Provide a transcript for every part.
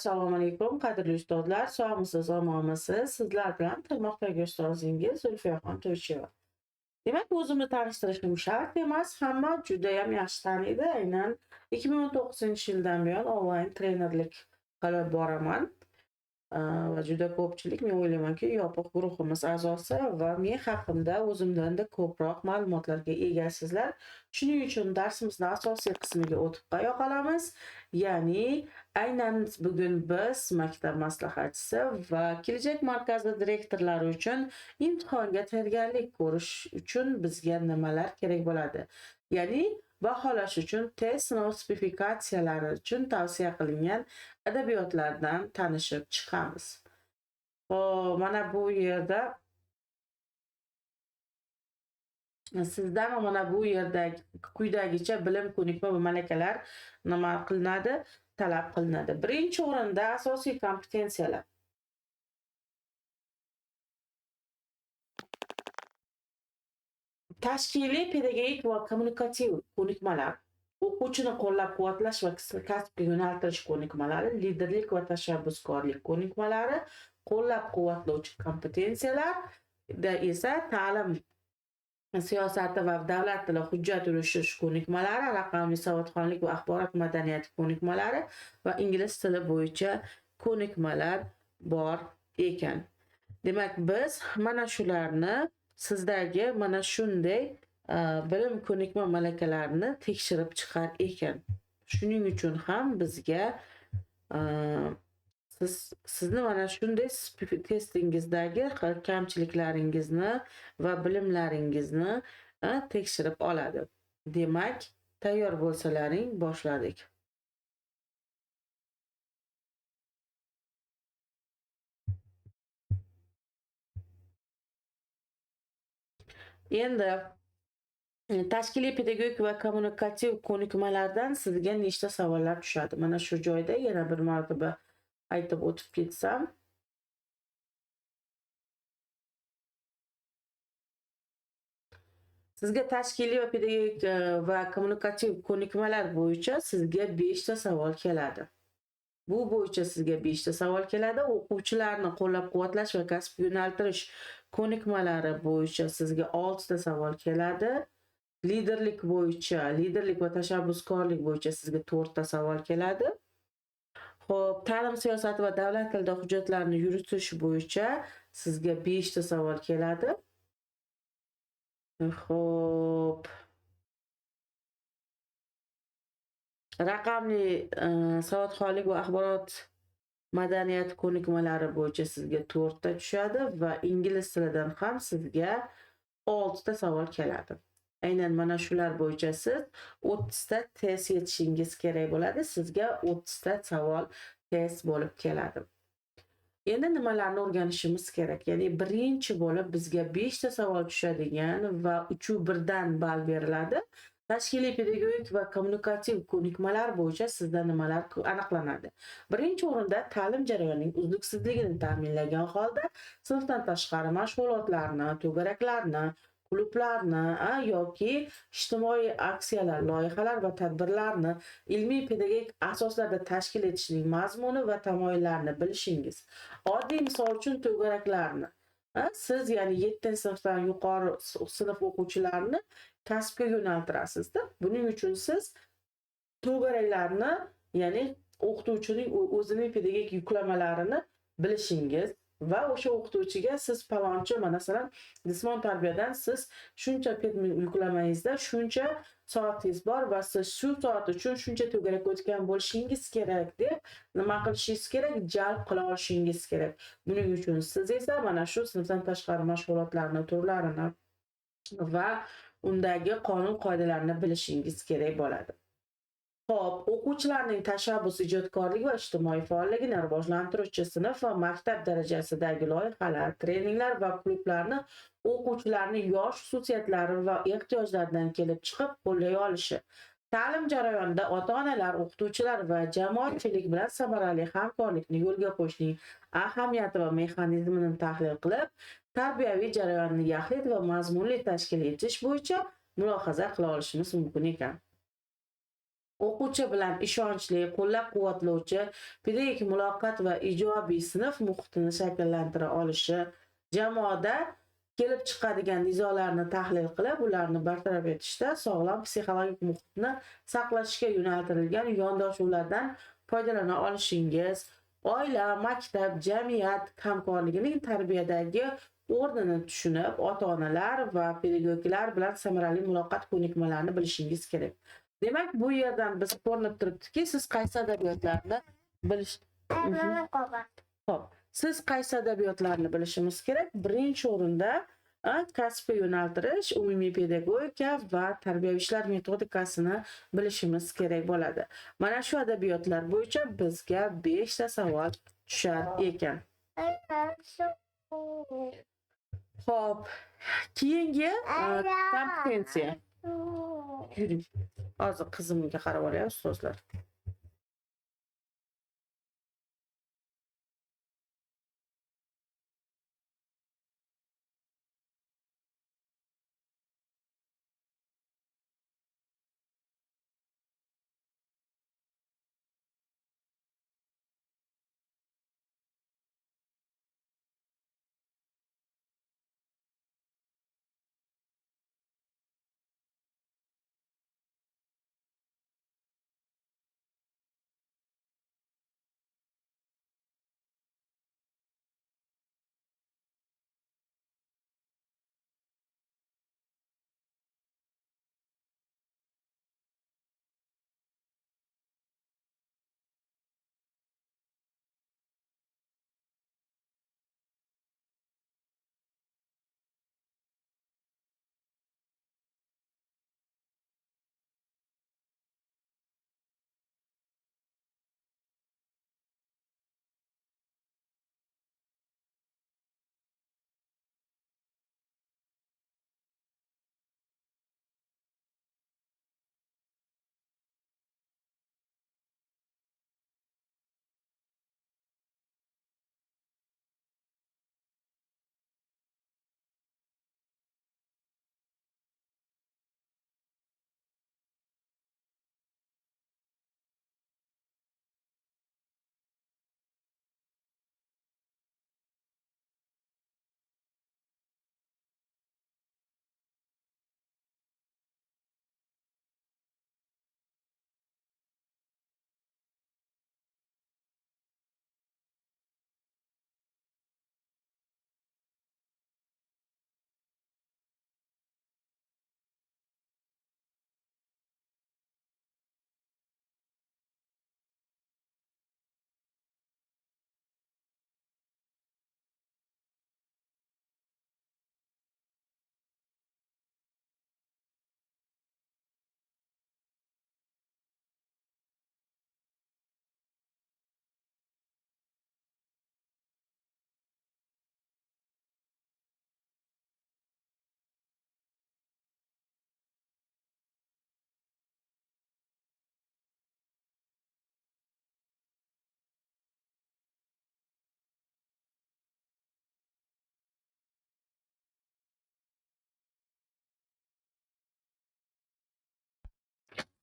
Assalomu alaykum, qadrli ustozlar. Sog'misiz, omonmisiz? Sizlar bilan tilmoqdagi ustozingiz Zulfiyaxon To'ycheva. Demak, o'zimni tanishtirishim shart emas, hamma juda ham yaxshi taniydi. Aynan 2019-yildan buyon onlayn trenerlik qilib boraman. Va juda ko'pchilik men o'ylaymanki, yopiq guruhimiz a'zosi va men haqimda o'zimdan-da ko'proq ma'lumotlarga egasizlar. Shuning uchun darsimizni asosiy qismiga o'tib qo'ya qolamiz. Ya'ni aynan bugun biz maktab maslahatchisi va kelajak markazi direktorlari uchun imtihonga tayyorgarlik ko'rish uchun bizga nimalar kerak bo'ladi? Ya'ni baholash uchun test sinov spesifikatsiyalari uchun tavsiya qilingan adabiyotlardan tanishib chiqamiz. Xo'p, mana bu yerda sizdan mana bu yerda quyidagicha bilim, ko'nikma va malakalar nima qilinadi? Talab qilinadi. Birinchi o'rinda asosiy kompetensiyalar. Tashkiliy, pedagogik va kommunikativ ko'nikmalar, o'quvchini qo'llab-quvvatlash va kasbga yo'naltirish ko'nikmalari, liderlik va tashabbuskorlik ko'nikmalari, qo'llab-quvvatlovchi kompetensiyalarda esa ta'lim siyosati va davlat tili hujjat yurishish ko'nikmalari, raqamli savodxonlik va axborot madaniyati ko'nikmalari va ingliz tili bo'yicha ko'nikmalar bor ekan. Demak, biz mana shularni sizdagi mana shunday bilim, ko'nikma malakalarini tekshirib chiqar ekan. Shuning uchun ham bizga sizni mana shunday testingizdagi kamchiliklaringizni va bilimlaringizni tekshirib oladi. Demak, tayyor bo'lsalaring boshladik. Endi tashkiliy, pedagogik va kommunikativ ko'nikmalardan sizga nechta savollar tushadi? Mana shu joyda yana bir marotaba aytib o'tib ketsam. Sizga tashkiliy va pedagogik va kommunikativ ko'nikmalar bo'yicha sizga 5 ta savol keladi. Bu bo'yicha sizga 5 ta savol keladi. O'quvchilarni qo'llab-quvvatlash va kasbga yo'naltirish ko'nikmalari bo'yicha sizga 6 ta savol keladi. Liderlik bo'yicha, liderlik va tashabbuskorlik bo'yicha sizga 4 ta savol keladi. Xo'p, ta'lim siyosati va davlat tilida hujjatlarni yuritish bo'yicha sizga 5 ta savol keladi. Xo'p. Raqamli savodxonlik va axborot madaniyati ko'nikmalari bo'yicha sizga 4 ta tushadi va ingliz tilidan ham sizga 6 ta savol keladi. Aynan mana shular bo'yicha siz 30 ta test yetishingiz kerak bo'ladi. Sizga 30 ta savol test bo'lib keladi. Endi nimalarni o'rganishimiz kerak? Ya'ni birinchi bo'lib bizga 5 ta savol tushadigan va 3/1dan ball beriladi. Tashkiliy, pedagogik va kommunikativ ko'nikmalar bo'yicha sizda nimalar aniqlanadi? Birinchi o'rinda ta'lim jarayonining uzluksizligini ta'minlagan holda sinfdan tashqari mashg'ulotlarni, to'garaklarni, klublarni yoki ijtimoiy aksiyalar, loyihalar va tadbirlarni ilmiy pedagogik asoslarda tashkil etishning mazmuni va tamoyillarini bilishingiz. Oddiy misol uchun to'garaklarni siz ya'ni 7-sinfdan yuqori sinf o'quvchilarini kasbga yo'naltirasizda. Buning uchun siz to'garaklarni, ya'ni o'qituvchining o'zining pedagogik yuklamalarini bilishingiz va o'sha o'qituvchiga siz palonchi, masalan, jismon tarbiyadan siz shuncha yuklamangizda shuncha soatingiz bor va siz shu soat uchun shuncha to'garak o'tgan bo'lishingiz kerak deb nima qilishingiz kerak? Jalb qila olishingiz kerak. Buning uchun siz esa mana shu sinfdan tashqari mashg'ulotlarning turlarini va undagi qonun qoidalarini bilishingiz kerak bo'ladi. Xo'p, o'quvchilarning tashabbus, ijodkorligi va ijtimoiy faolligini rivojlantiruvchi sinf va maktab darajasidagi loyihalar, treninglar va klublarni o'quvchilarning yosh xususiyatlari va ehtiyojlaridan kelib chiqib qo'llay olishi. Ta'lim jarayonida ota-onalar, o'qituvchilar va jamoatchilik bilan samarali hamkorlikni yo'lga qo'yishning ahamiyati va mexanizmini tahlil qilib, tarbiyaviy jarayonni yaxlit va mazmunli tashkil etish bo'yicha mulohaza qila olishimiz mumkin ekan. o'quvchi bilan ishonchli, qo'llab-quvvatlovchi pedagogik muloqot va ijobiy sinf muhitini shakllantira olishi, jamoada kelib chiqadigan nizolarni tahlil qilib, ularni bartaraf etishda sog'lom psixologik muhitni saqlashga yo'naltirilgan yondashuvlardan foydalana olishingiz, oila, maktab, jamiyat hamkorligining tarbiyadagi o'rnini tushunib, ota-onalar va pedagoglar bilan samarali muloqot ko'nikmalarini bilishingiz kerak. Demak, bu yerdan biz ko'rinib turibdiki, siz qaysi adabiyotlarni bilish Xo'p, siz qaysi adabiyotlarni bilishimiz kerak? Birinchi o'rinda kasbga yo'naltirish, umumiy pedagogika va tarbiyaviy ishlar metodikasini bilishimiz kerak bo'ladi. Mana shu adabiyotlar bo'yicha bizga 5 ta savol tushar ekan. Xo'p, keyingi kompetensiya. Yuring. Hozir qizimga qarab olay, ustozlar.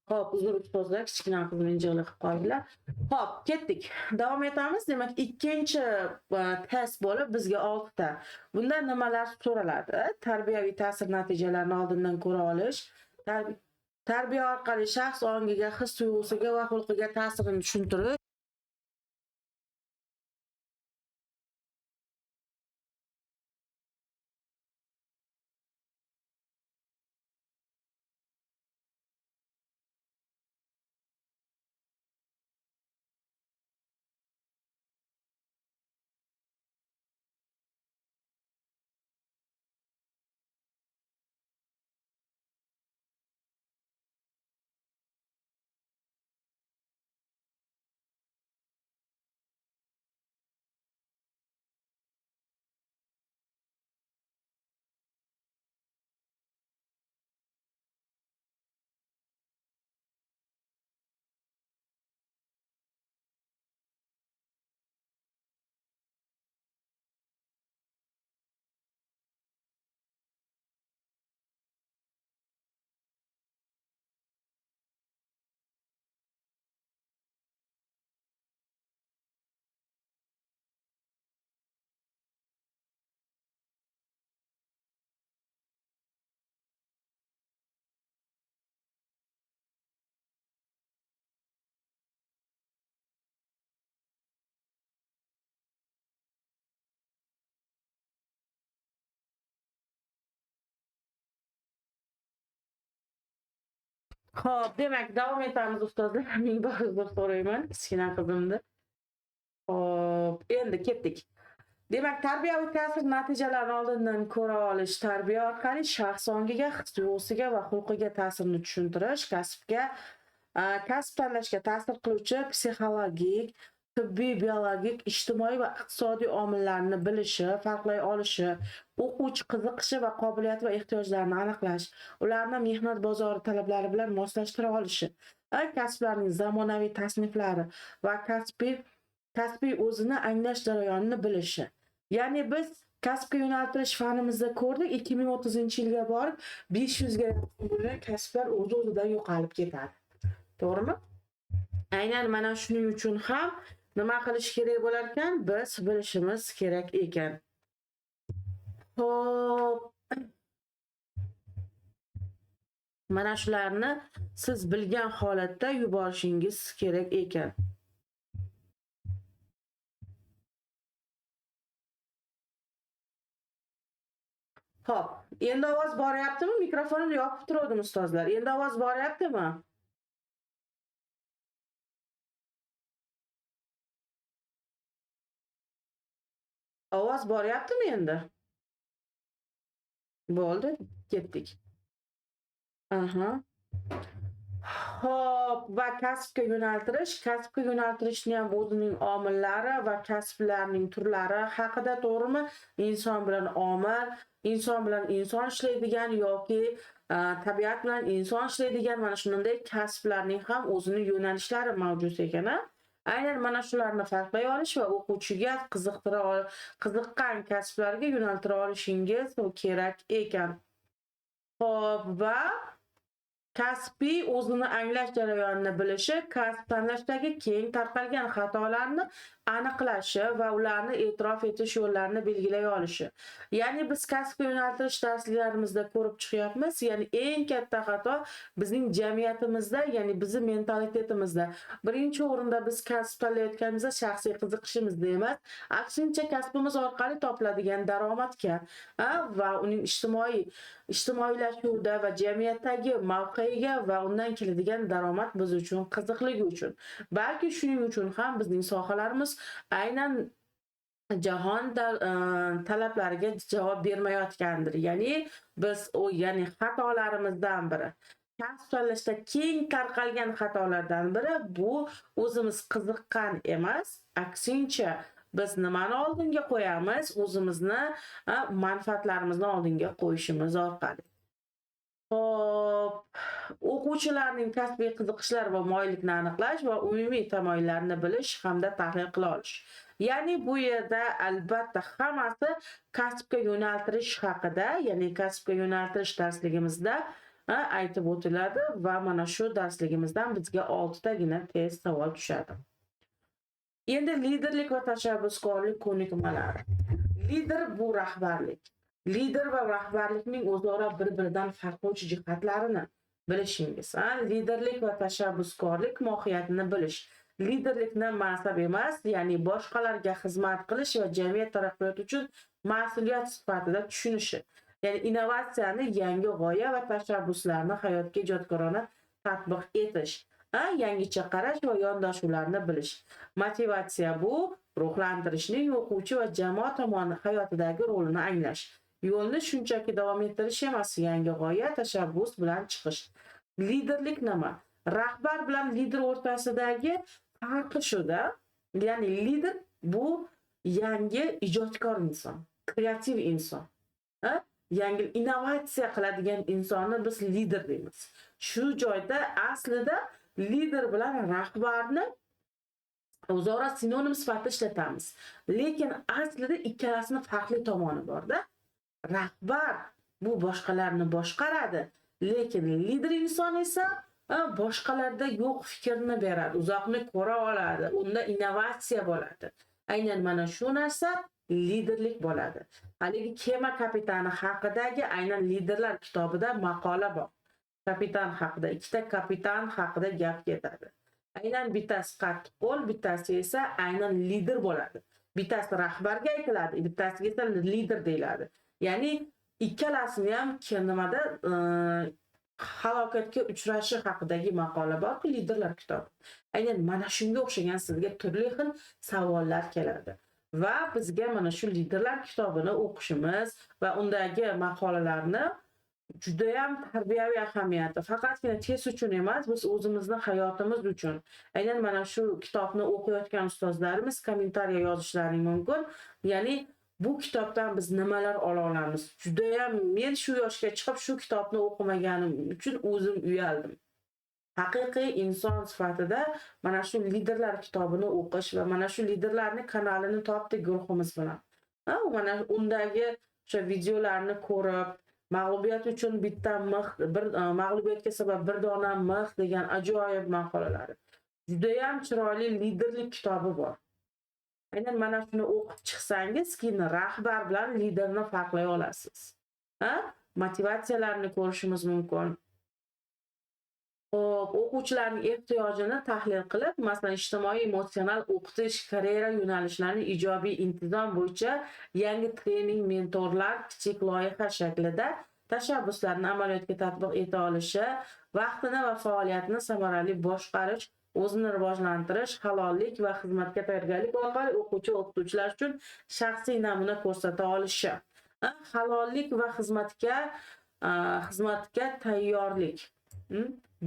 Hop, uzr ustozlar, kichkina qizim injiqlik qilib qoldilar. Hop, ketdik. Davom etamiz. Demak, ikkinchi test bo'lib bizga 6 ta. Bunda nimalar so'raladi? Tarbiyaviy ta'sir natijalarini oldindan ko'ra olish, tarbiya orqali shaxs ongiga, his tuyg'usiga va xulqiga ta'sirini tushuntirish, Xo'p, demak, davom etamiz ustozlar. Ming bor uzr so'rayman kichkina qizimni. Xo'p, endi ketdik. Demak, tarbiyaviy ta'sir natijalarini oldindan ko'ra olish, tarbiya orqali shaxs ongiga, his-tuyg'usiga va xulqiga ta'sirini tushuntirish, kasb tanlashga ta'sir qiluvchi psixologik, tibbiy, biologik, ijtimoiy va iqtisodiy omillarni bilishi, farqlay olishi, o'quvchi qiziqishi va qobiliyati va ehtiyojlarini aniqlash, ularni mehnat bozori talablari bilan moslashtira olishi, kasblarning zamonaviy tasniflari va kasbiy o'zini anglash jarayonini bilishi. Ya'ni biz kasbga yo'naltirish fanimizda ko'rdik, 2030-yilga borib 500 ga yaqin kasblar o'z-o'zidan yo'qolib ketadi. To'g'rimi? Aynan mana shuning uchun ham nima qilish kerak bo'lar ekan? Biz bilishimiz kerak ekan. Xo'p. Mana shularni siz bilgan holatda yuborishingiz kerak ekan. Xo'p, endi ovoz boryaptimi? Mikrofonimni yopib turdim ustozlar. Endi ovoz boryaptimi? Ovoz boryaptimi endi? Bo'ldi, ketdik. Aha. Xo'p, va kasbga yo'naltirishni ham o'zining omillari va kasblarning turlari haqida, to'g'rimi? Inson bilan omil, inson bilan inson ishlaydigan yoki tabiat bilan inson ishlaydigan mana shunday kasblarning ham o'zining yo'nalishlari mavjud ekan. Aynan mana shularni farqlay olish va o'quvchiga qiziqqan kasblarga yo'naltira olishingiz kerak ekan. Xo'p, va kasbiy o'zini anglash jarayonini bilishi, kasb tanlashdagi keng tarqalgan xatolarni aniqlashi va ularni e'tirof etish yo'llarini belgilay olishi. Ya'ni biz kasbga yo'naltirish darslarimizda ko'rib chiqyapmiz, ya'ni eng katta xato bizning jamiyatimizda, ya'ni bizning mentalitetimizda. Birinchi o'rinda biz kasb tanlayotganimizda shaxsiy qiziqishimizda emas, aksincha kasbimiz orqali topiladigan daromadga va uning ijtimoiylashuvda va jamiyatdagi mavqeiga va undan keladigan daromad biz uchun qiziqligi uchun. Balki shuning uchun ham bizning sohalarimiz aynan jahon talablariga javob bermayotgandir. Ya'ni biz ya'ni xatolarimizdan biri. Kasb tanlashda keng tarqalgan xatolardan biri bu o'zimiz qiziqqan emas, aksincha biz nimani oldinga qo'yamiz? O'zimizni manfaatlarimizni oldinga qo'yishimiz orqali. Xo'p, o'quvchilarning kasbiy qiziqishlari va moyillikni aniqlash va umumiy tamoyillarni bilish hamda tahlil qila olish. Ya'ni bu yerda albatta hammasi kasbga yo'naltirish haqida, ya'ni kasbga yo'naltirish darsligimizda aytib o'tiladi va mana shu darsligimizdan bizga 6 tagina test savol tushadi. Endi liderlik va tashabbuskorlik ko'nikmalari. Lider bu rahbarlik. Lider va rahbarlikning o'zaro bir-biridan farqlovchi jihatlarini bilishingiz. Liderlik va tashabbuskorlik mohiyatini bilish. Liderlikni mansab emas, ya'ni boshqalarga xizmat qilish va jamiyat taraqqiyoti uchun mas'uliyat sifatida tushunishi. Ya'ni innovatsiyani, yangi g'oya va tashabbuslarni hayotga ijodkorona tatbiq etish. Yangicha qarash va yondashuvlarni bilish. Motivatsiya bu ruhlantirishning o'quvchi va jamoat tomonidan hayotidagi rolini anglash. Yo'lni shunchaki davom ettirish emas, yangi g'oya, tashabbus bilan chiqish. Liderlik nima? Rahbar bilan lider o'rtasidagi farqi shuda, ya'ni lider bu yangi ijodkor inson, kreativ inson. Yangi innovatsiya qiladigan insonni biz lider deymiz. Shu joyda aslida lider bilan rahbarni o'zaro sinonim sifatida ishlatamiz. Lekin aslida ikkalasini farqli tomoni bor-da. Rahbar bu boshqalarni boshqaradi, lekin lider inson esa boshqalarda yo'q fikrni beradi, uzoqni ko'ra oladi, unda innovatsiya bo'ladi. Aynan mana shu narsa liderlik bo'ladi. Haligi kema kapitani haqidagi aynan liderlar kitobida maqola bor. Kapitan haqida, ikkita kapitan haqida gap ketadi. Aynan bittasi qattiq qo'l, bittasi esa aynan lider bo'ladi. Bittasi rahbarga aytiladi, bittasiga esa lider deyiladi. Ya'ni ikkalasini ham nimada halokatga uchrashi haqidagi maqola borku, liderlar kitobi. Aynan mana shunga o'xshagan sizga turli xil savollar keladi. Va bizga mana shu liderlar kitobini o'qishimiz va undagi maqolalarni judayam tarbiyaviy ahamiyati. Faqatgina test uchun emas, biz o'zimizni hayotimiz uchun. Aynan mana shu kitobni o'qiyotgan ustozlarimiz kommentariya yozishlari mumkin. Ya'ni bu kitobdan biz nimalar ola olamiz? Judayam men shu yoshga chiqib shu kitobni o'qimaganim uchun o'zim uyaldim. Haqiqiy inson sifatida mana shu liderlar kitobini o'qish va mana shu liderlarning kanalini topdik guruhimiz bilan. Mana undagi o'sha videolarni ko'rib, mag'lubiyat uchun bitta mix, mag'lubiyatga sabab bir dona mix degan ajoyib maqolalari. Judayam chiroyli liderlik kitobi bor. Aynan mana shuni o'qib chiqsangiz, keyin rahbar bilan liderni farqlay olasiz. Motivatsiyalarini ko'rishimiz mumkin. O'quvchilarning ehtiyojini tahlil qilib, masalan, ijtimoiy emotsional o'qitish karyera yo'nalishlarining ijobiy intizom bo'yicha yangi trening mentorlar kichik loyiha shaklida tashabbuslarni amaliyotga tatbiq eta olishi, vaqtini va faoliyatini samarali boshqarish, o'zini rivojlantirish, halollik va xizmatga tayyorgarlik orqali o'quvchi-o'qituvchilar uchun shaxsiy namuna ko'rsata olishi. Halollik va xizmatga tayyorlik.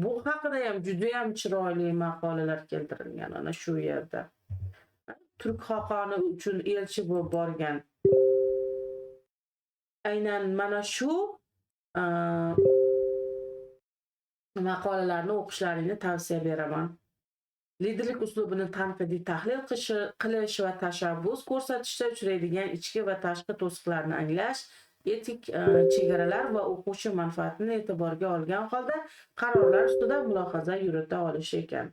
Bu haqida ham juda ham chiroyli maqolalar keltirilgan ana shu yerda. Turk xaqoni uchun elchi bo'lib borgan. Aynan mana shu maqolalarni o'qishlaringni tavsiya beraman. Liderlik uslubini tanqidiy tahlil qilish va tashabbus ko'rsatishda uchraydigan ichki va tashqi to'siqlarni anglash, etik chegaralar va o'quvchi manfaatini e'tiborga olgan holda qarorlar ustida mulohaza yurita olish ekan.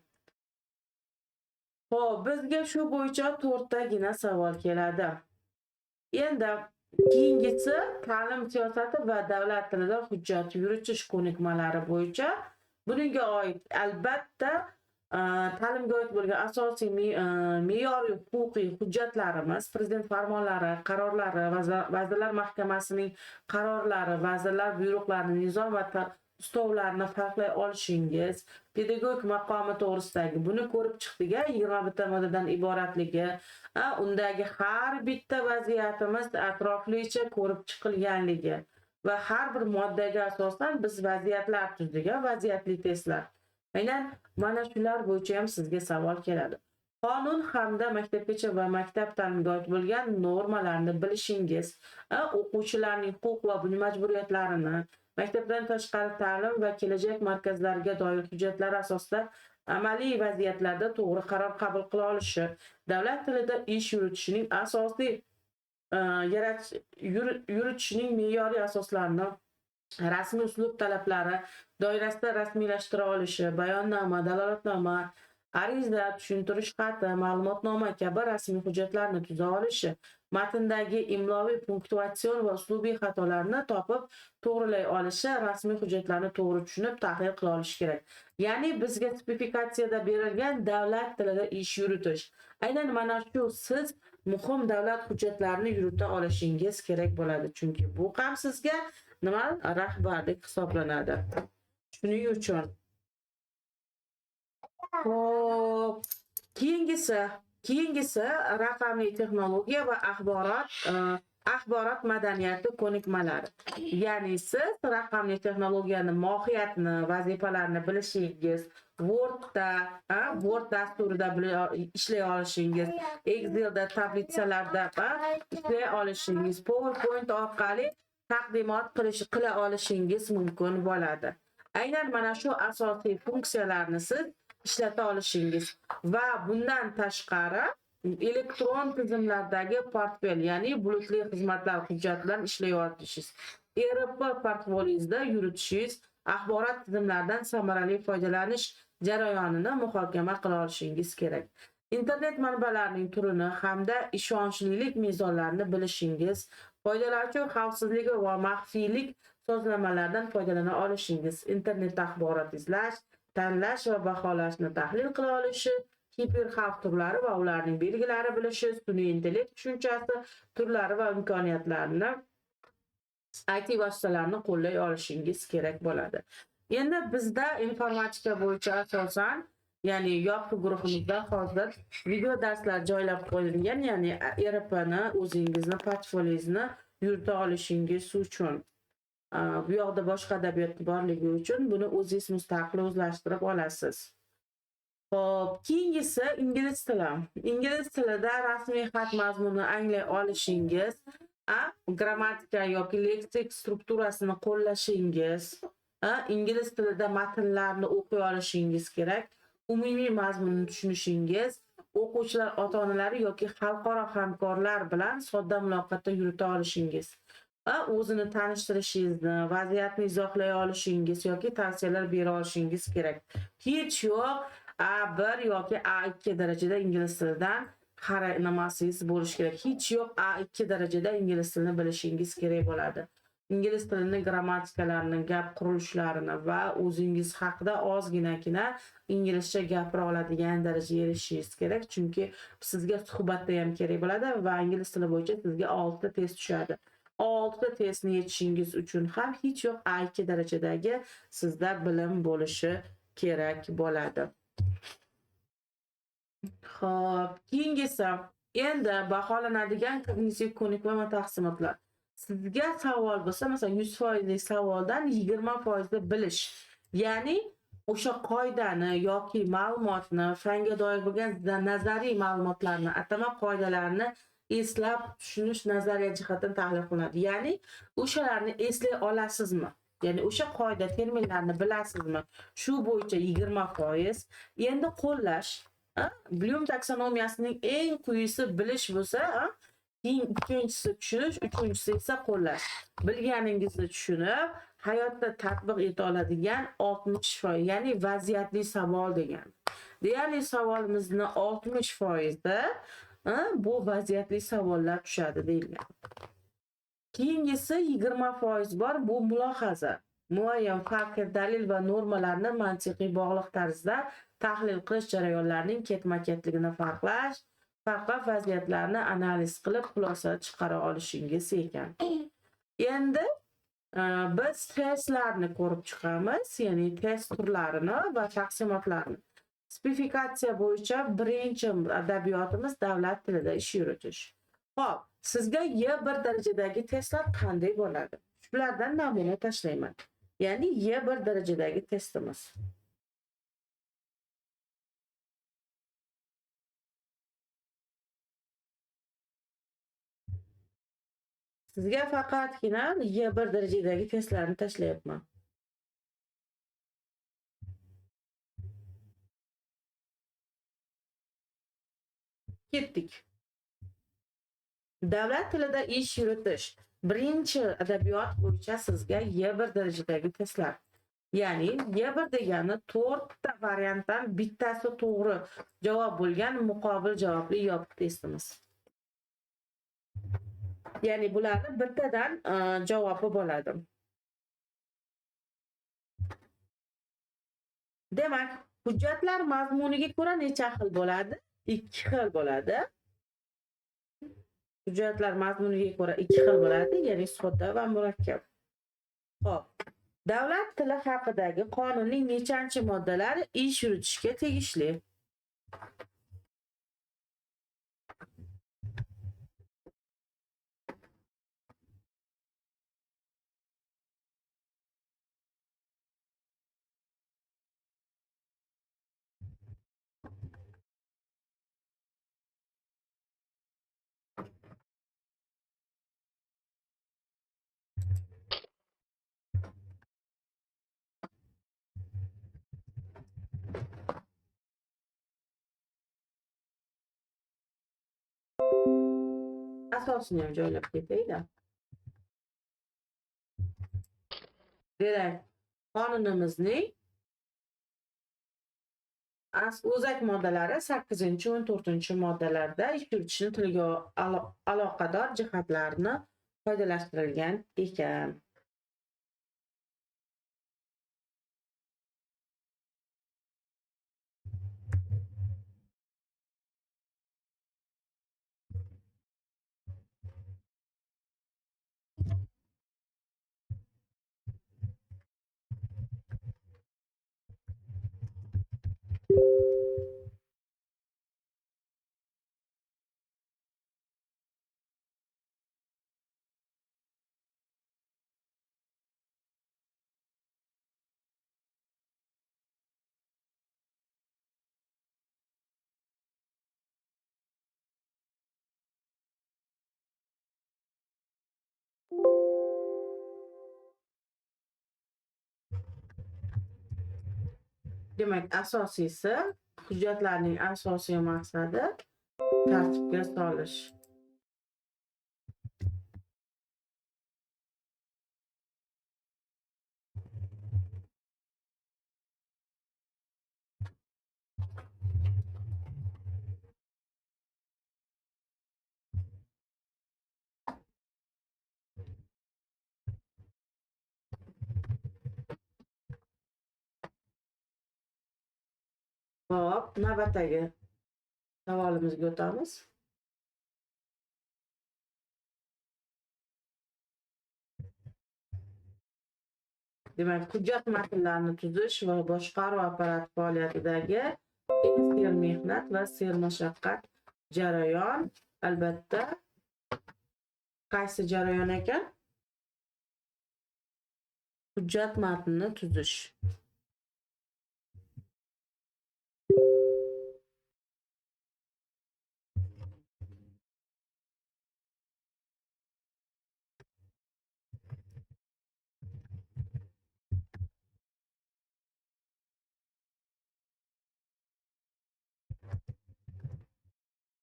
Xo'p, bizga shu bo'yicha 4 tagina savol keladi. Endi keyingisi ta'lim siyosati va davlat tilida hujjat yuritish ko'nikmalari bo'yicha bunga oid albatta ta'limga oid bo'lgan asosiy me'yoriy huquqiy hujjatlarimiz, prezident farmonlari, qarorlari, vazirlar mahkamasining qarorlari, vazirlar buyruqlari, nizom va ustavlarni farqlay olishingiz, pedagogik maqomi to'g'risidagi buni ko'rib chiqdik-a, 21 moddadan iboratligi, undagi har bitta vaziyatimiz atroflicha ko'rib chiqilganligi va har bir moddaga asosan biz vaziyatlar tuzdik, vaziyatli testlar. Aynan mana shular bo'yicha ham sizga savol keladi. Qonun hamda maktabgacha va maktab ta'limiga oid bo'lgan normalarni bilishingiz, o'quvchilarning huquq va majburiyatlarini, maktabdan tashqari ta'lim va kelajak markazlariga doir hujjatlar asosida amaliy vaziyatlarda to'g'ri qaror qabul qila olishi, davlat tilida ish yuritishining asosiy yuritishining me'yoriy asoslarini, rasmiy uslub talablari doirasida rasmiylashtira olishi, bayonnoma, dalolatnoma, ariza, tushuntirish xati, ma'lumotnoma kabi rasmiy hujjatlarni tuza olishi, matndagi imloviy, punktuatsion va uslubiy xatolarni topib to'g'rilay olishi, rasmiy hujjatlarni to'g'ri tushunib tahlil qila olishi kerak. Ya'ni bizga specifikatsiyada berilgan davlat tilida ish yuritish. Aynan mana shu siz muhim davlat hujjatlarini yurita olishingiz kerak bo'ladi, chunki bu ham sizga nima rahbarlik hisoblanadi. Shuning uchun xo'p, keyingisi raqamli texnologiya va axborot madaniyati ko'nikmalari. Ya'ni siz raqamli texnologiyani mohiyatini, vazifalarini bilishingiz, Word dasturida ishlay olishingiz, Excelda, tablitsalarda ishlay olishingiz, PowerPoint orqali taqdimot qila olishingiz mumkin bo'ladi. Aynan mana shu asosiy funksiyalarni siz ishlata olishingiz va bundan tashqari elektron tizimlardagi portfel, ya'ni bulutli xizmatlar hujjat bilan ishlay olishingiz, ERP portfoliyozda yuritishingiz, axborot tizimlaridan samarali foydalanish jarayonini muhokama qila olishingiz kerak. Internet manbalarining turini hamda ishonchlilik mezonlarini bilishingiz, foydalanuvchi xavfsizligi va maxfiylik sozlamalardan foydalana olishingiz, internetda axborot izlash, tanlash va baholashni tahlil qila olishi, hiperxavf turlari va ularning belgilari bilishi, sun'iy intellekt tushunchasi turlari va imkoniyatlarini, IT vositalarini qo'llay olishingiz kerak bo'ladi. Endi bizda informatika bo'yicha asosan, ya'ni yopiq guruhimizda hozir video darslar joylab qo'yilgan, ya'ni ERPni o'zingizni portfoliongizni yurita olishingiz uchun. Bu yoqda boshqa adabiyot borligi uchun buni o'zingiz mustaqil o'zlashtirib olasiz. Xo'p, keyingisi ingliz tili. Ingliz tilida rasmiy xat mazmunini anglay olishingiz, grammatika yoki leksik strukturasini qo'llashingiz, ingliz tilida matnlarni o'qiy olishingiz kerak. Umumiy mazmunni tushunishingiz, o'quvchilar ota-onalari yoki xalqaro hamkorlar bilan sodda muloqotda yurita olishingiz, o'zini tanishtirishingizni, vaziyatni izohlay olishingiz yoki tavsiyalar bera olishingiz kerak. Hech yo'q A1 yoki A2 darajada ingliz tilidan nimasingiz bo'lishi kerak. Hech yo'q A2 darajada ingliz tilini bilishingiz kerak bo'ladi. Ingliz tilining grammatikalarini, gap qurilishlarini va o'zingiz haqida ozginagina inglizcha gapira oladigan darajaga erishishingiz kerak. Chunki sizga suhbatda ham kerak bo'ladi va ingliz tili bo'yicha sizga 6 ta test tushadi. 6 ta testni yechishingiz uchun ham hech yo'q A2 darajadagi sizda bilim bo'lishi kerak bo'ladi. Xo'p, keyingisi endi baholanadigan kognitiv ko'nikma va taqsimotlar. Sizga savol bo'lsa, masalan 100% savoldan 20% bilish. Ya'ni o'sha qoidani yoki ma'lumotni, fanga doir bo'lgan nazariy ma'lumotlarni, atama qoidalarini eslab tushunish nazariya jihatdan tahlil qilinadi. Ya'ni o'shalarni eslay olasizmi? Ya'ni o'sha qoida terminlarni bilasizmi? Shu bo'yicha 20%. Endi qo'llash. Bloom taksonomiyasining eng quyisi bilish bo'lsa, ikkinchisi tushunish, uchinchisi esa qo'llash. Bilganingizni tushunib, hayotda tatbiq eta oladigan 60%, ya'ni vaziyatli savol degan. Deyarli savolimizni 60%da bu vaziyatli savollar tushadi deyilgan. Keyingisi 20% bor, bu mulohaza. Muayyan fakt, dalil va normalarni mantiqiy bog'liq tarzda tahlil qilish jarayonlarining ketma-ketligini farqlash, farqli vaziyatlarni analiz qilib xulosa chiqara olishingiz ekan. Endi biz testlarni ko'rib chiqamiz, ya'ni test turlarini va taqsimotlarini. Spesifikatsiya bo'yicha birinchi adabiyotimiz davlat tilida ish yuritish. Xo'p, sizga Y1 darajadagi testlar qanday bo'ladi? Shulardan namuna tashlayman. Ya'ni Y1 darajadagi testimiz. Sizga faqatgina Y1 darajadagi testlarni tashlayapman. Ketdik. Davlat tilida ish yuritish. Birinchi adabiyot bo'yicha sizga Y1 darajadagi testlar. Ya'ni Y1 degani 4 ta variantdan bittasi to'g'ri javob bo'lgan muqobil javobli yopiq testimiz. Ya'ni bularni bittadan javobi bo'ladi. Demak, hujjatlar mazmuniga ko'ra necha xil bo'ladi? 2 xil bo'ladi. Hujjatlar mazmuniga ko'ra 2 xil bo'ladi, ya'ni sodda va murakkab. Xo'p, davlat tili haqidagi qonunning nechanchi moddalari ish yuritishga tegishli? Asosini ham joylab ketayda. Demak, qonunimizning o'zak moddalari 8-14 moddalarda ish yuritishni tilga aloqador jihatlarni qoidalashtirilgan ekan. Demak, asosiysi hujjatlarning asosiy maqsadi tartibga solish. Hop, navbatdagi savolimizga o'tamiz. Demak, hujjat matnlarini tuzish va boshqaruv apparati faoliyatidagi sermehnat va sermashaqqat jarayon. Albatta, qaysi jarayon ekan? Hujjat matnini tuzish.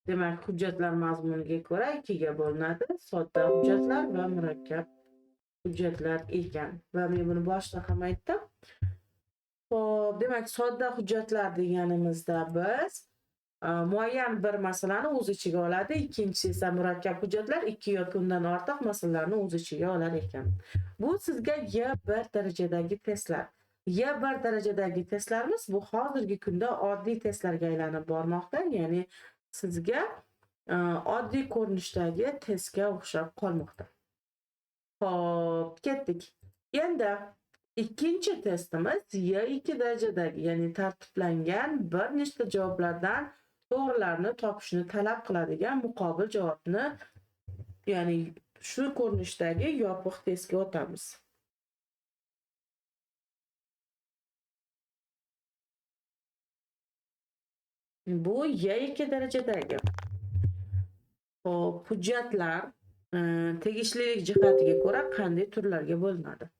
Demak, hujjatlar mazmuniga ko'ra ikkiga bo'linadi. Sodda hujjatlar va murakkab hujjatlar ekan. Va men buni boshida ham aytdim. Xo'p, demak, sodda hujjatlar deganimizda biz muayyan bir masalani o'z ichiga oladi. Ikkinchisi esa murakkab hujjatlar, ikki yoki undan ortiq masalalarni o'z ichiga olar ekan. Bu sizga Y1 darajadagi testlar. Y1 darajadagi testlarimiz bu hozirgi kunda oddiy testlarga aylanib bormoqda. Ya'ni sizga oddiy ko'rinishdagi testga o'xshab qolmoqda. Hop, ketdik. Endi ikkinchi testimiz Y2 darajadagi, ya'ni tartiblangan bir nechta javoblardan to'g'rilarni topishni talab qiladigan muqobil javobni, ya'ni shu ko'rinishdagi yopiq testga o'tamiz. Bu Y2 darajadagi. Hop, hujjatlar tegishlilik jihatiga ko'ra qanday turlarga bo'linadi?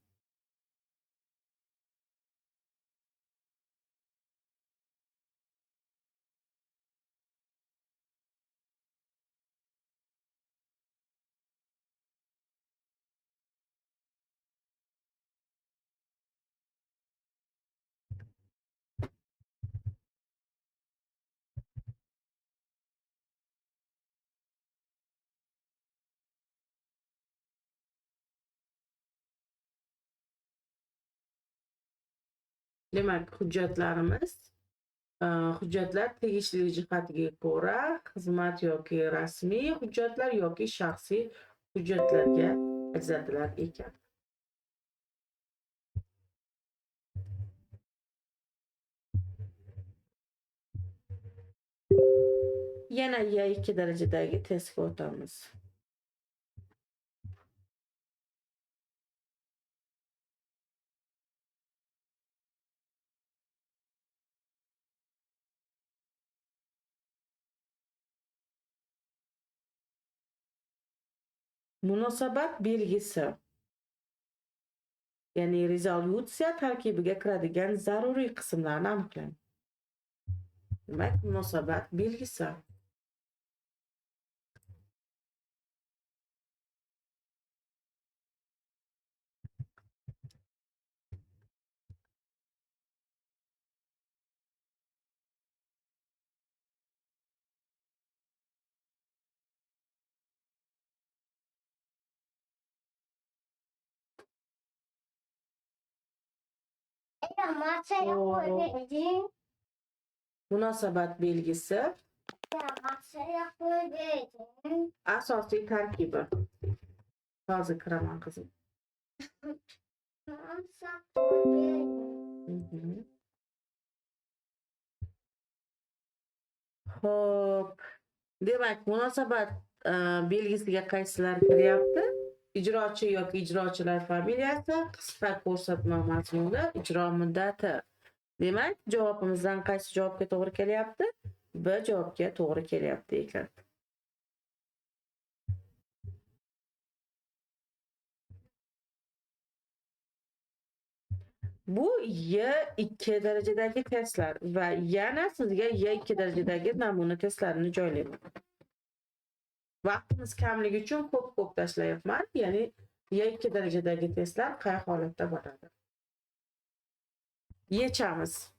Demak, hujjatlar tegishlilik jihatiga ko'ra xizmat yoki rasmiy hujjatlar yoki shaxsiy hujjatlarga ajratilar ekan. Yana Y2 darajadagi testga o'tamiz. Munosabat belgisi, ya'ni rezolyutsiya tarkibiga kiradigan zaruriy qismlarni aniqlang. Demak, munosabat belgisi. Munosabat belgisi asosiy tarkibi. Hozir kiraman qizim. Hop. Demak, munosabat belgisiga qaysilar kiryapti? Ijrochi yoki ijrochilar familiyasi, qisqa ko'rsatma mazmuni, ijro muddati. Demak, javobimizdan qaysi javobga to'g'ri kelyapti? B javobga to'g'ri kelyapti ekan. Bu Y2 darajadagi testlar va yana sizga Y2 darajadagi namuna testlarini joylayman. Vaqtimiz kamligi uchun ko'p tashlayapman. Ya'ni Y2 darajadagi testlar qay holatda bo'ladi? Yechamiz.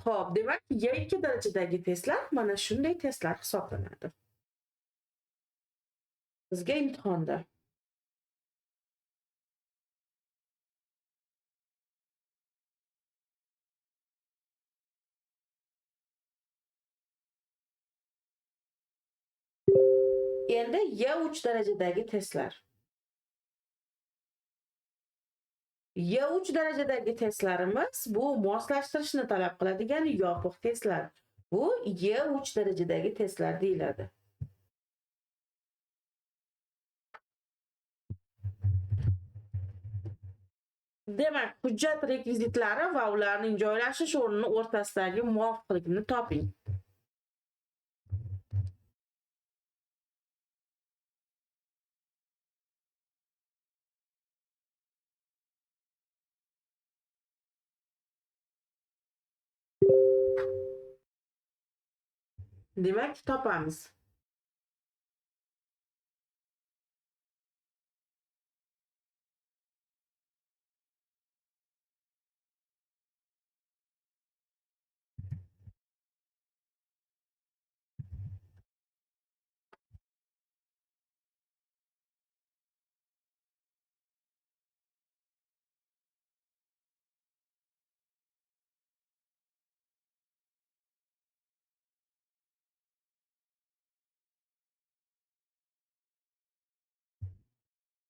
Xo'p, demak, Y2 darajadagi testlar mana shunday testlar hisoblanadi. Bizga imtihonda endi Y3 darajadagi testlar. Y3 darajadagi testlarimiz bu moslashtirishni talab qiladigan yopiq testlar. Bu Y3 darajadagi testlar deyiladi. Demak, hujjat rekvizitlari va ularning joylashish o'rnini o'rtasidagi muvofiqlikni toping. Demak, topamiz.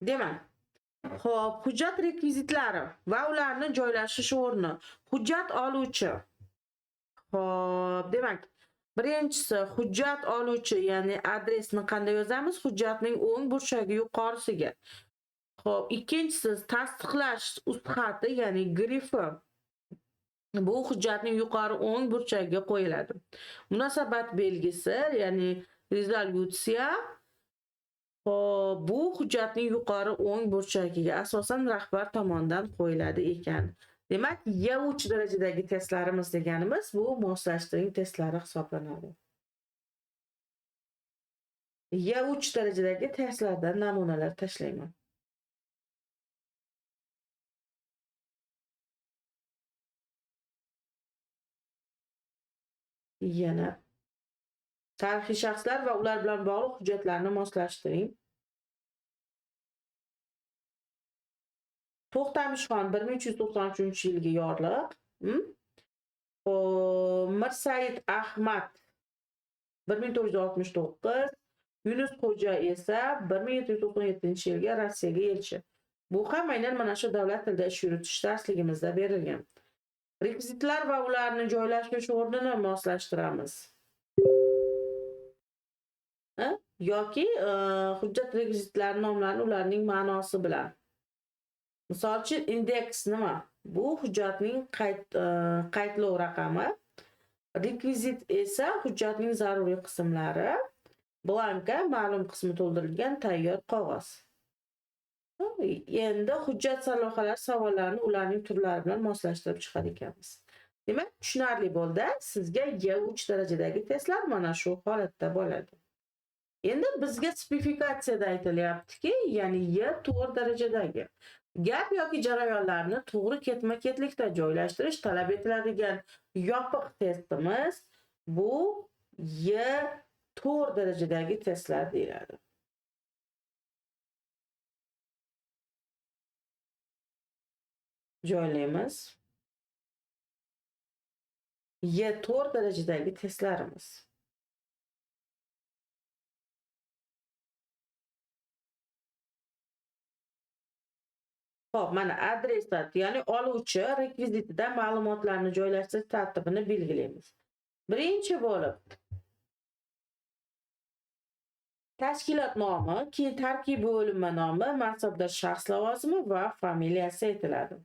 Demak, xo'p, hujjat rekvizitlari va ularni joylashish o'rni. Hujjat oluvchi. Xo'p, demak, birinchisi hujjat oluvchi, ya'ni adresni qanday yozamiz? Hujjatning o'ng burchagi yuqorisiga. Xo'p, ikkinchisi tasdiqlash ustxati, ya'ni grifi. Bu hujjatning yuqori o'ng burchagiga qo'yiladi. Munosabat belgisi, ya'ni rezolyutsiya. Xo'p, bu hujjatning yuqori o'ng burchagiga asosan rahbar tomonidan qo'yiladi ekan. Demak, Y3 darajadagi testlarimiz deganimiz bu moslashtiring testlari hisoblanadi. Y3 darajadagi testlardan namunalar tashlayman. Yana tarixiy shaxslar va ular bilan bog'liq hujjatlarni moslashtiring. To'xtamishxon 1393-yilgi yorliq. Mirsaid Ahmad 1969, Yunus Xo'ja esa 1797-yilga Rossiyaga elchi. Bu ham aynan mana shu davlat tilida ish yuritish darsligimizda berilgan. Rekvizitlar va ularni joylashish o'rnini moslashtiramiz. Yoki hujjat rekvizitlari nomlarini ularning ma'nosi bilan. Misol uchun indeks nima? Bu hujjatning qaydlov raqami. Rekvizit esa hujjatning zaruriy qismlari. Blanka ma'lum qismi to'ldirilgan tayyor qog'oz. Endi hujjat sarlavhalari savollarini ularning turlari bilan moslashtirib chiqar ekanmiz. Demak, tushunarli bo'ldi. Sizga Y3 darajadagi testlar mana shu holatda bo'ladi. Endi bizga spesifikatsiyada aytilyaptiki, ya'ni Y4 darajadagi gap yoki jarayonlarni to'g'ri ketma-ketlikda joylashtirish talab etiladigan yopiq testimiz bu Y4 darajadagi testlar deyiladi. Joylaymiz. Y4 darajadagi testlarimiz. Xo'p, mana adresat, ya'ni oluvchi rekvizitida ma'lumotlarni joylashtirish tartibini belgilaymiz. Birinchi bo'lib tashkilot nomi, keyin tarkibiy bo'linma nomi, mansabdor shaxs lavozimi va familiyasi aytiladi.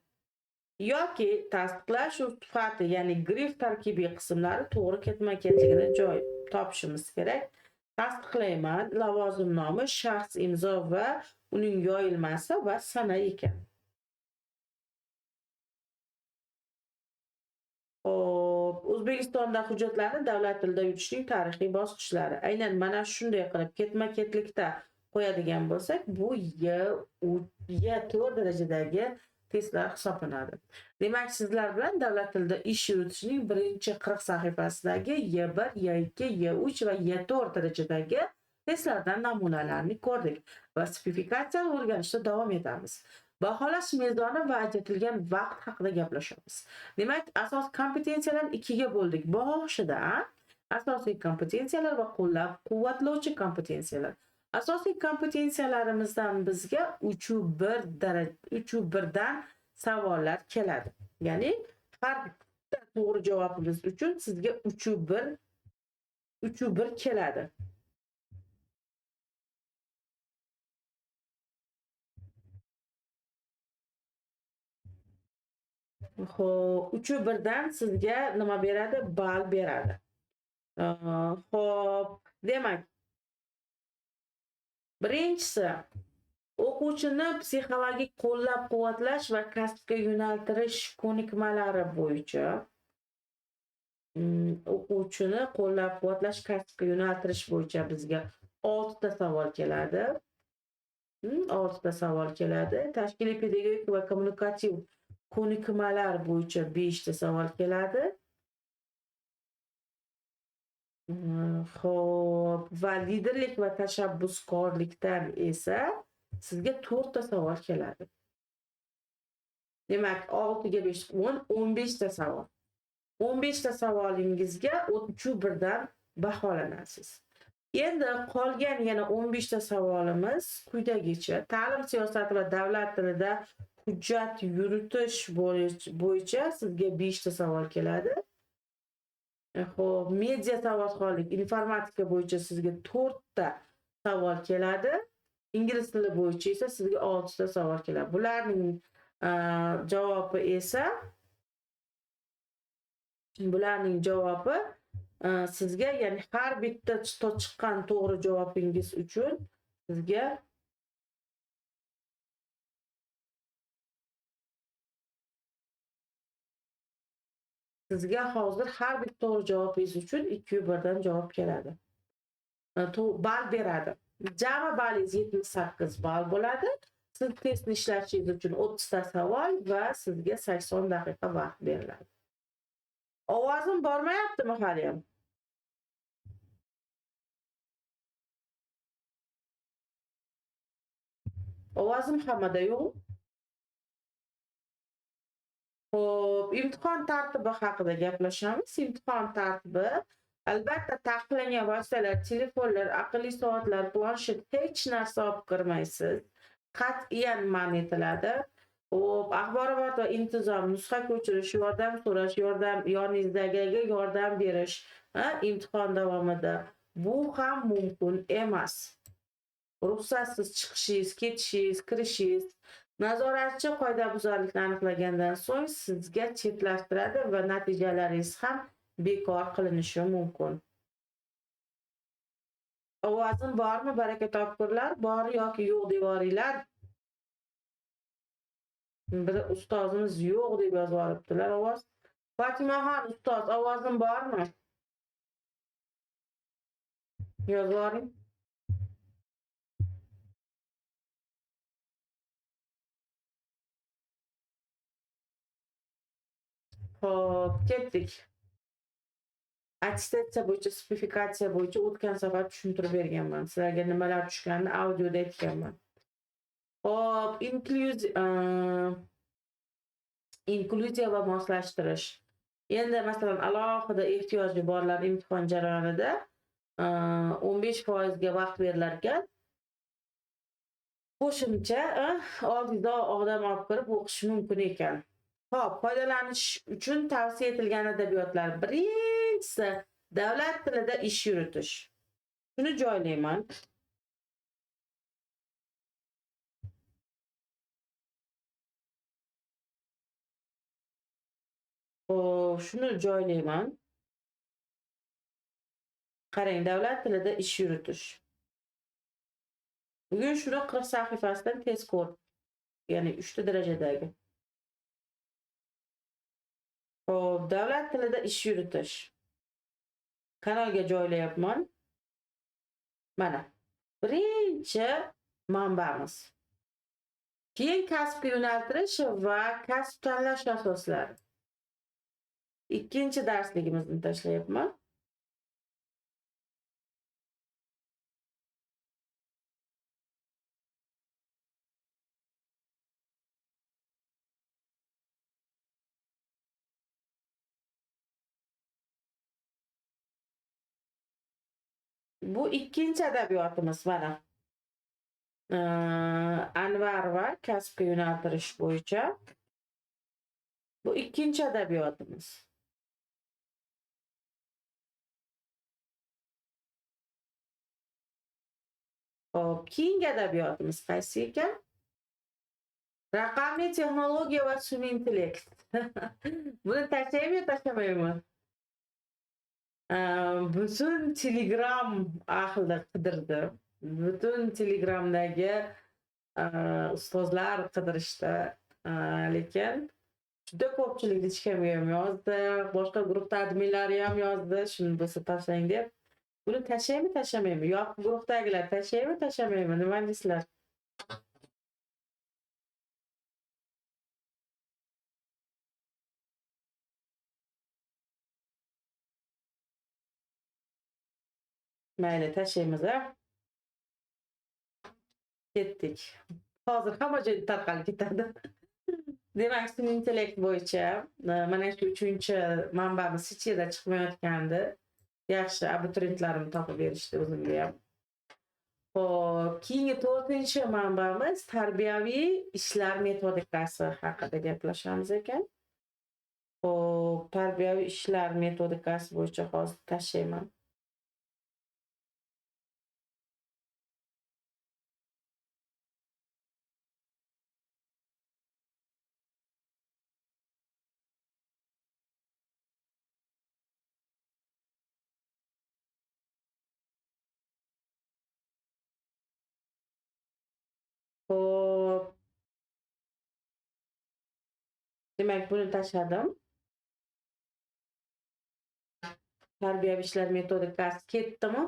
Yoki tasdiqlash sifati, ya'ni grif tarkibiy qismlari to'g'ri ketma-ketligini joy topishimiz kerak. Tasdiqlayman, lavozim nomi, shaxs imzo va uning yoyilmasi va sana ekan. O'zbekistonda hujjatlarni davlat tilida yuritishning tarixiy bosqichlari. Aynan mana shunday qilib ketma-ketlikda qo'yadigan bo'lsak, bu Y4 darajadagi testlar hisoblanadi. Demak, sizlar bilan davlat tilida ish yuritishning birinchi 40 sahifasidagi Y1, Y2, Y3 va Y4 darajadagi testlardan namunalarni ko'rdik va spesifikatsiyani o'rganishda davom etamiz. Baholash mezoni va ajratilgan vaqt haqida gaplashamiz. Demak, asosiy kompetensiyalarni ikkiga bo'ldik. Boshida asosiy kompetensiyalar va qo'llab-quvvatlovchi kompetensiyalar. Asosiy kompetensiyalarimizdan bizga 3 dan savollar keladi. Ya'ni har bitta to'g'ri javobimiz uchun sizga 3 keladi. Xo'p, 3-dan sizga nima beradi? Ball beradi. Xo'p, demak, birinchisi o'quvchini psixologik qo'llab-quvvatlash va kasbga yo'naltirish ko'nikmalari bo'yicha o'quvchini qo'llab-quvvatlash, kasbga yo'naltirish bo'yicha bizga 6 ta savol keladi. 6 ta savol keladi. Tashkiliy pedagogik va kommunikativ ko'nikmalar bo'yicha 5 ta savol keladi. Xo'p, va liderlik va tashabbuskorlikdan esa sizga 4 ta savol keladi. Demak, 6 ga 5, 15 ta savol. 15 ta savolingizga 3-dan baholanasiz. Endi qolgan yana 15 ta savolimiz quyidagicha. Ta'lim siyosati va davlat tilida hujjat yuritish bo'yicha sizga 5 ta savol keladi. Xo'p, media savodxonlik, informatika bo'yicha sizga 4 ta savol keladi. Ingliz tili bo'yicha esa sizga 6 ta savol keladi. Bularning javobi sizga, ya'ni har bitta chiqqan to'g'ri javobingiz uchun sizga hozir har bitta to'g'ri javobingiz uchun 2-1dan javob keladi. Ball beradi. Jami ballingiz 78 ball bo'ladi. Siz testni ishlashingiz uchun 30 ta savol va sizga 80 daqiqa vaqt beriladi. Ovozim bormayaptimi hali ham? Ovozim hammada yo'q. Xo'p, imtihon tartibi haqida gaplashamiz. Imtihon tartibi albatta taqiqlangan vositalar, telefonlar, aqlli soatlar, planshet hech narsa olib kirmaysiz. Qat'iyan man etiladi. Xo'p, axborot va intizom, nusxa ko'chirish, yordam so'rash, yoningizdagiga yordam berish, imtihon davomida bu ham mumkin emas. Ruxsatsiz chiqishingiz, ketishingiz, kirishingiz Nazoratchi qoidabuzarlikni aniqlagandan so'ng sizga chetlashtiradi va natijalaringiz ham bekor qilinishi mumkin. Ovozim bormi, baraka topkurlar? Bor yoki yo'q devoringlar? Bir ustozimiz yo'q deb yozib olibdilar ovoz. Fotimaxon ustoz, ovozim bormi? Yozib yuboring. Hop, ketdik. Attestatsiya bo'yicha, sertifikatsiya bo'yicha o'tgan safar tushuntirib berganman. Sizlarga nimalar tushganini audioda aytganman. Hop, inklyuziya va moslashtirish. Endi masalan, alohida ehtiyoji borlar imtihon jarayonida 15% ga vaqt berilar ekan. Qo'shimcha oldingizda odam olib kirib o'qishi mumkin ekan. Hop, foydalanish uchun tavsiya etilgan adabiyotlar. Birinchisi, davlat tilida ish yuritish. Shuni joylayman. Shuni joylayman. Qarang, davlat tilida ish yuritish. Bugun shuni 40 sahifasidan tezkor, ya'ni 3 darajadagi. Hop, davlat tilida ish yuritish. Kanalga joylayapman. Mana, birinchi manbamiz. Keyin kasbga yo'naltirish va kasb tanlash asoslari. Ikkinchi darsligimizni tashlayapman. Bu ikkinchi adabiyotimiz mana. Anvar va kasbga yo'naltirish bo'yicha. Bu ikkinchi adabiyotimiz. Hop, keyingi adabiyotimiz qaysi ekan? Raqamli texnologiya va sun'iy intellekt. Buni tashlaymi, tashlamaymi? Butun Telegram ahli qidirdi. Butun Telegramdagi ustozlar qidirishdi. Lekin juda ko'pchilik hech kim ham yozdi, boshqa guruhda adminlari ham yozdi, shuni bo'lsa tashlang deb. Buni tashlaymi, tashlamaymi? Yoki guruhdagilar tashlaymi, tashlamaymi? Nima deysizlar? Mayli, tashlaymiz a. Ketdik. Hozir hamma joyda tarqalib ketadi. Demak, sun'iy intellekt bo'yicha mana shu 3-manbamiz hech yerda chiqmayotgandi. Yaxshi abituriyentlarim topib berishdi o'zimga ham. Hop, keyingi 4-manbamiz tarbiyaviy ishlar metodikasi haqida gaplashamiz ekan. Hop, tarbiyaviy ishlar metodikasi bo'yicha hozir tashlayman. Hop. Demak, buni tashladim. Tarbiyaviy ishlar metodikasi ketdimi?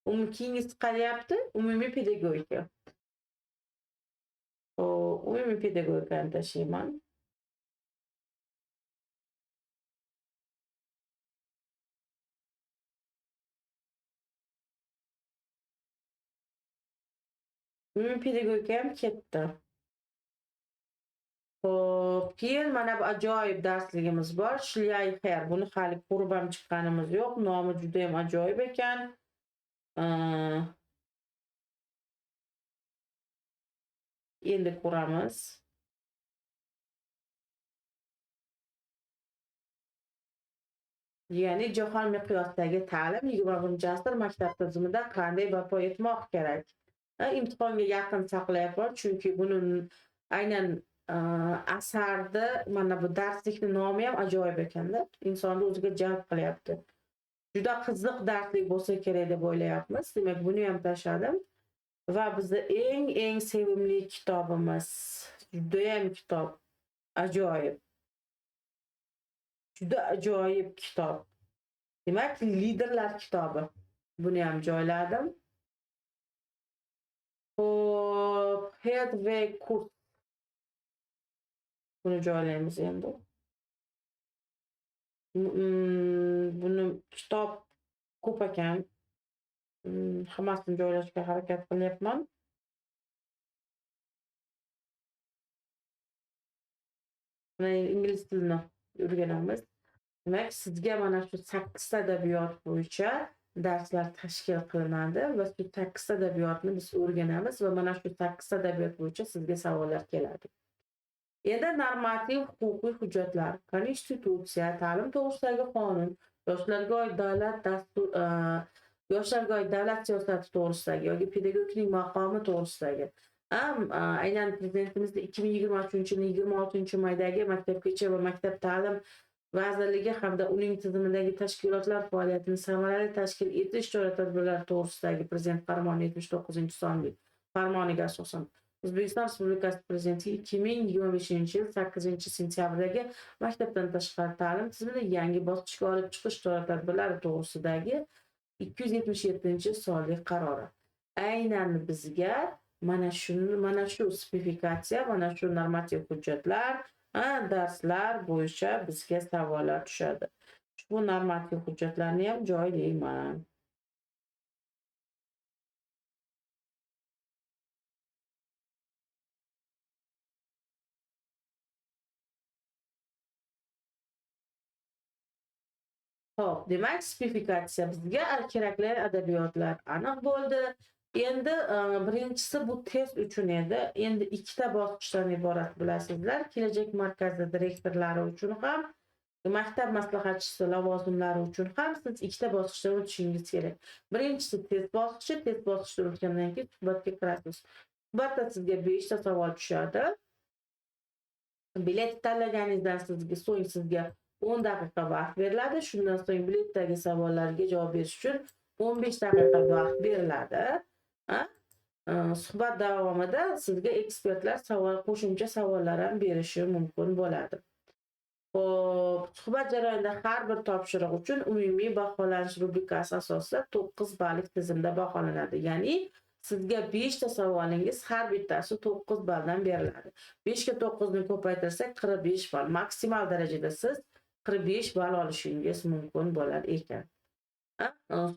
Keyingisi qalyapti? Umumiy pedagogika. Umumiy pedagogikani tashlayman. Umumiy pedagogika ham ketdi. Hop, keyin mana bu ajoyib darsligimiz bor. Shlyayher. Buni hali ko'rib ham chiqqanimiz yo'q. Nomi juda ham ajoyib ekan. Endi ko'ramiz. Ya'ni jahon miqyosidagi ta'lim 21-asr maktab tizimida qanday barpo etmoq kerak? Imtihonga yaqin saqlayapman, chunki buni Aynan asarda mana bu darslikni nomi ham ajoyib ekanda. Insonni o'ziga jalb qilyapti. Juda qiziq darslik bo'lsa kerak deb o'ylayapmiz. Demak, buni ham tashladim. Va bizni eng sevimli kitobimiz. Judayam kitob. Ajoyib. Juda ajoyib kitob. Demak, liderlar kitobi. Buni ham joyladim. Xo'p, Hedwig Kurt. Buni joylaymiz endi. Buni kitob ko'p ekan. Hammasini joylashga harakat qilyapman. Ingliz tilini o'rganamiz. Demak, sizga mana shu 8 ta adabiyot bo'yicha darslar tashkil qilinadi va shu 8 ta adabiyotni biz o'rganamiz va mana shu 8 ta adabiyot bo'yicha sizga savollar keladi. Endi normativ huquqiy hujjatlar, konstitutsiya, ta'lim to'g'risidagi qonun, yoshlarga oid davlat siyosati to'g'risidagi yoki pedagogning maqomi to'g'risidagi aynan prezidentimizda 2023-26 maydagi maktabgacha va maktab ta'lim vazirligi hamda uning tizimidagi tashkilotlar faoliyatini samarali tashkil etish chora-tadbirlari to'g'risidagi prezident farmoni 79-sonli farmoniga asosan O'zbekiston Respublikasi Prezidenti 2025-yil 8-sentyabrdagi maktabdan tashqari ta'lim tizimida yangi bosqichga olib chiqish chora-tadbirlari to'g'risidagi 277-sonli qarori. Aynan bizga mana shu spesifikatsiya, mana shu normativ hujjatlar, darslar bo'yicha bizga savollar tushadi. Ushbu normativ hujjatlarni ham joylayman. Xo'p, demak, spesifikatsiya bizga kerakli adabiyotlar aniq bo'ldi. Endi birinchisi bu test uchun edi. Endi ikkita bosqichdan iborat bilasizlar. Kelajak markazi direktorlari uchun ham, maktab maslahatchisi lavozimlari uchun ham siz ikkita bosqichdan o'tishingiz kerak. Birinchisi test bosqichi, test bosqichidan o'tgandan keyin suhbatga kirasiz. Suhbatda sizga 5 ta savol tushadi. Bilet tanlaganingizdan so'ng sizga 10 daqiqa vaqt beriladi. Shundan so'ng biletdagi savollarga javob berish uchun 15 daqiqa vaqt beriladi. Suhbat davomida sizga ekspertlar qo'shimcha savollar ham berishi mumkin bo'ladi. Xo'p, suhbat jarayonida har bir topshiriq uchun umumiy baholanish rubrikasi asosida 9 ballik tizimda baholanadi. Ya'ni sizga 5 ta savolingiz har bittasi 9 balldan beriladi. 5 ga 9 ni ko'paytirsak 45 ball. Maksimal darajada siz 45 ball olishingiz mumkin bo'lar ekan.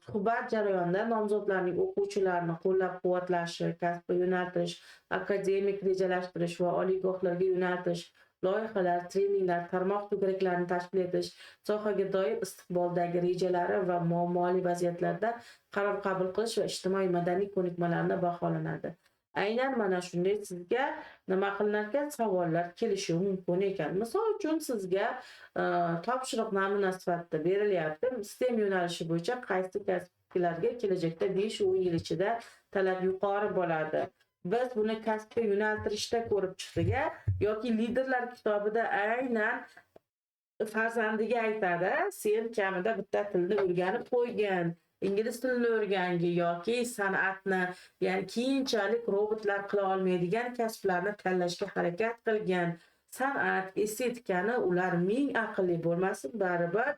Suhbat jarayonida nomzodlarning o'quvchilarni qo'llab-quvvatlashi, kasbga yo'naltirish, akademik rejalashtirish va oliygohlarga yo'naltirish, loyihalar, treninglar, tarmoq to'garaklarini tashkil etish, sohaga doir istiqboldagi rejalari va muammoli vaziyatlarda qaror qabul qilish va ijtimoiy madaniy ko'nikmalarni baholanadi. Aynan mana shunday sizga nima qilinarkan savollar kelishi mumkin ekan. Misol uchun sizga topshiriq namuna sifatida berilyapti. STEM yo'nalishi bo'yicha qaysi kasblarga kelajakda 5-10 yil ichida talab yuqori bo'ladi. Biz buni kasbga yo'naltirishda ko'rib chiqdik yoki liderlar kitobida aynan farzandiga aytadi, sen kamida bitta tilni o'rganib qo'ygin. Ingliz tilini o'rgangi yoki san'atni, ya'ni keyinchalik robotlar qila olmaydigan kasblarni tanlashga harakat qilgan. San'at, estetikani ular ming aqlli bo'lmasin, baribir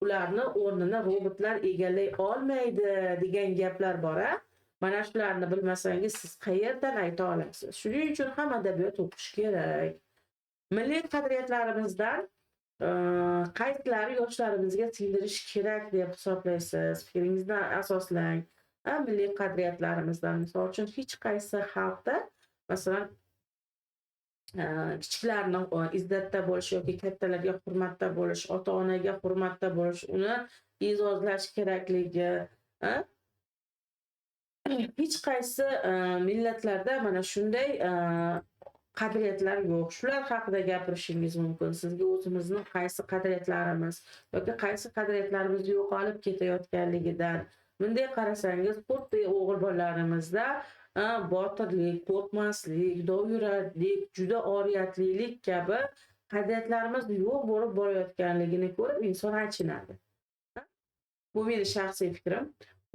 ularni o'rnini robotlar egallay olmaydi degan gaplar bor. Mana shularni bilmasangiz siz qayerdan ayta olasiz? Shuning uchun ham adabiyot o'qish kerak. Milliy qadriyatlarimizdan qaysilari yoshlarimizga singdirish kerak deb hisoblaysiz? Fikringizni asoslang. Milliy qadriyatlarimizdan misol uchun hech qaysi xalqda masalan kichiklarni izzatda bo'lish yoki kattalarga hurmatda bo'lish, ota-onaga hurmatda bo'lish, uni e'zozlash kerakligi, hech qaysi millatlarda mana shunday qadriyatlar yo'q. Shular haqida gapirishingiz mumkin. Sizga o'zimizning qaysi qadriyatlarimiz yoki qaysi qadriyatlarimiz yo'qolib ketayotganligidan bunday qarasangiz, xuddi o'g'il bolalarimizda botirlik, qo'rqmaslik, dovyuraklik, juda oriyatlilik kabi qadriyatlarimiz yo'q bo'lib borayotganligini ko'rib inson achinadi. Bu meni shaxsiy fikrim.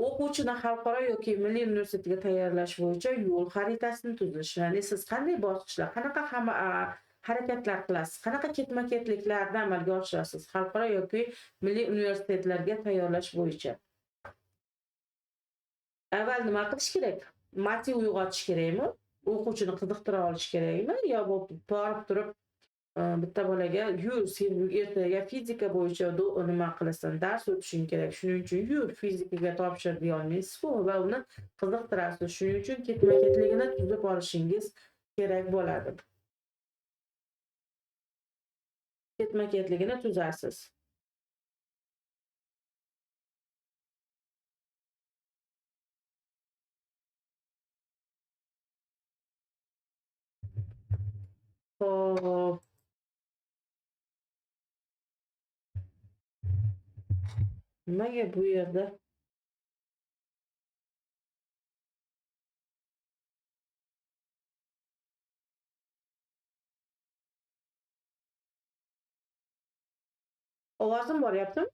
O'quvchini xalqaro yoki milliy universitetga tayyorlash bo'yicha yo'l xaritasini tuzish, ya'ni siz qanday bosqichlar, qanaqa harakatlar qilasiz, qanaqa ketma-ketliklarni amalga oshirasiz xalqaro yoki milliy universitetlarga tayyorlash bo'yicha. Avval nima qilish kerak? Motiv uyg'otish kerakmi? O'quvchini qiziqtira olish kerakmi? Yo borib turib bitta bolaga yur, sen ertaga fizika bo'yicha nima qilasan, dars o'tishing kerak. Shuning uchun yur, fizikaga topshir deya olmaysiz-ku va uni qiziqtirasiz. Shuning uchun ketma-ketligini tuzib olishingiz kerak bo'ladi. Ketma-ketligini tuzasiz. Xo'p. Nimaga bu yerda ovozim boryaptimi?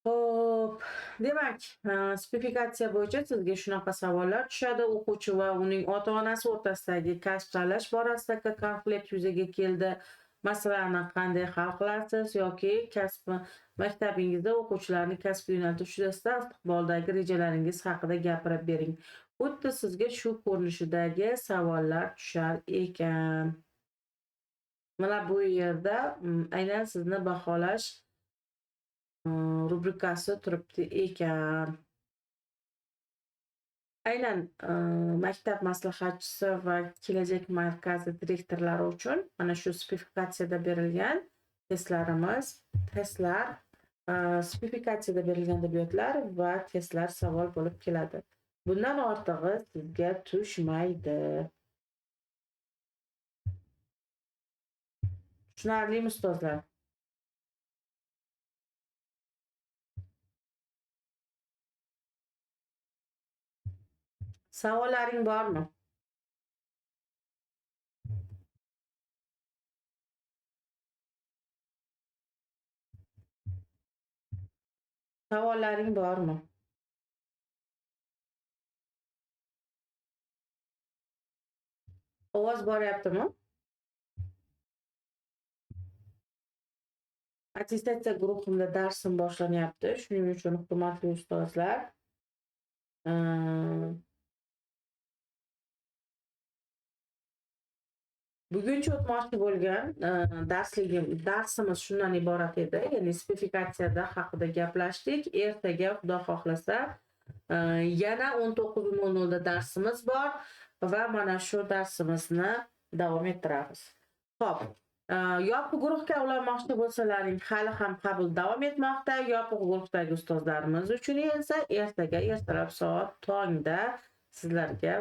Xo'p, demak, spefikatsiya bo'yicha sizga shunaqa savollar tushadi. O'quvchi va uning ota-onasi o'rtasidagi kasb tanlash borasidagi konflikt yuzaga keldi. Masalani qanday hal qilasiz yoki maktabingizda o'quvchilarni kasbga yo'naltirish yuzasidan istiqboldagi rejalaringiz haqida gapirib bering. Xuddi sizga shu ko'rinishidagi savollar tushar ekan. Mana bu yerda aynan sizni baholash rubrikasi turibdi ekan. Aynan maktab maslahatchisi va kelajak markazi direktorlari uchun mana shu spefikatsiyada berilgan testlar, spefikatsiyada berilgan adabiyotlar va testlar savol bo'lib keladi. Bundan ortig'i sizga tushmaydi. Tushunarlimi ustozlar? Savollaring bormi? Savollaring bormi? Ovoz boryaptimi? Attestatsiya guruhimda darsim boshlanyapti. Shuning uchun hurmatli ustozlar, buguncha o'tmoqchi bo'lgan darsimiz shundan iborat edi. Ya'ni spefikatsiyada haqida gaplashdik. Ertaga Xudo xohlasa yana 19:00 da darsimiz bor va mana shu darsimizni davom ettiramiz. Xo'p, yopiq guruhga ulanmoqchi bo'lsalaring, hali ham qabul davom etmoqda. Yopiq guruhdagi ustozlarimiz uchun esa ertaga ertalab soat tongda sizlarga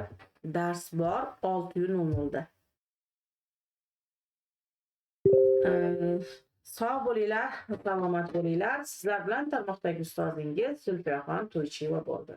dars bor 6:00 da. Sog' bo'linglar, salomat bo'linglar. Sizlar bilan tarmoqdagi ustozingiz Zulfiyaxon To'ychiyeva bo'ldi.